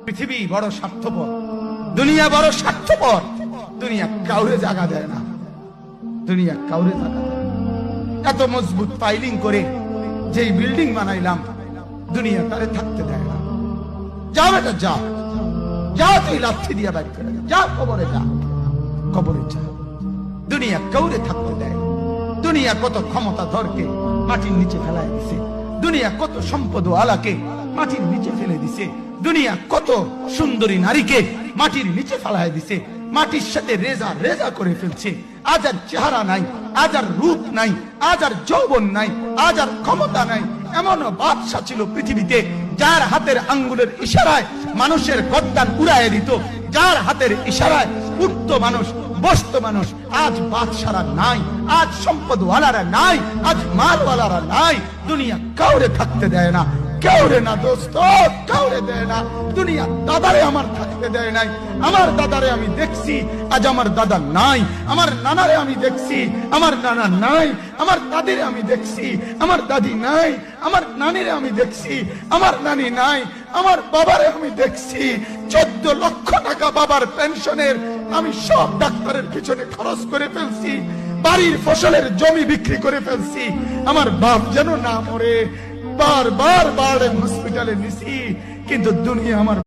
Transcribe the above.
পৃথিবী বড় স্বার্থপর, দুনিয়া বড় স্বার্থপর। দুনিয়া কাউরে জায়গা দেয় না, দুনিয়া কাউরে জায়গা দেয় না। এত মজবুত পাইলিং করে যেই বিল্ডিং বানাইলাম, দুনিয়া তারে থাকতে দেয় না। যাও বেটা যা, যা তুই লাথি দিয়া বাইর করে যা, কবরে যা, কবরে যা। দুনিয়া কাউরে থাকতে দেয় না। দুনিয়া কত ক্ষমতা ধরকে মাটির নিচে ফেলায় দিছে, দুনিয়া কত সম্পদ আলাকে মাটির নিচে ফেলে দিছে, দুনিয়া কত সুন্দরী নারীকে মাটির নিচে ফেলায় দিছে, মাটির সাথে রেজা রেজা করে ফেলছে। আজ আর চেহারা নাই, আজ আর রূপ নাই, আজ আর যৌবন নাই, আজ আর ক্ষমতা নাই। এমন বাদশা ছিল পৃথিবীতে যার হাতের আঙ্গুলের ইশারায় মানুষের গর্দান উড়াইয়া দিত, যার হাতের ইশারায় উঠতো মানুষ, বসতো মানুষ। আজ বাদশারা নাই, আজ সম্পদওয়ালারা নাই, আজ মালওয়ালারা নাই। দুনিয়া কাউরে থাকতে দেয় না, কাউরে না দোস্ত, কাউরে দেয় না। দুনিয়া দাদারে আমার থাকতে দেয় নাই। আমার দাদারে আমি দেখছি, আজ আমার দাদা নাই। আমার নানারে আমি দেখছি, আমার নানা নাই। আমার দাদিরে আমি দেখছি, আমার দাদি নাই। আমার নানিরে আমি দেখছি, আমার নানি নাই। আমার বাবারে আমি দেখছি, 14 লক্ষ টাকা বাবার পেনশনের আমি সব ডাক্তারের পিছনে খরচ করে ফেলছি, বাড়ির ফসলের জমি বিক্রি করে ফেলছি। আমার বাপ যেন না মরে বারবার হসপিটালে নিছি, কিন্তু দুনিয়া আমার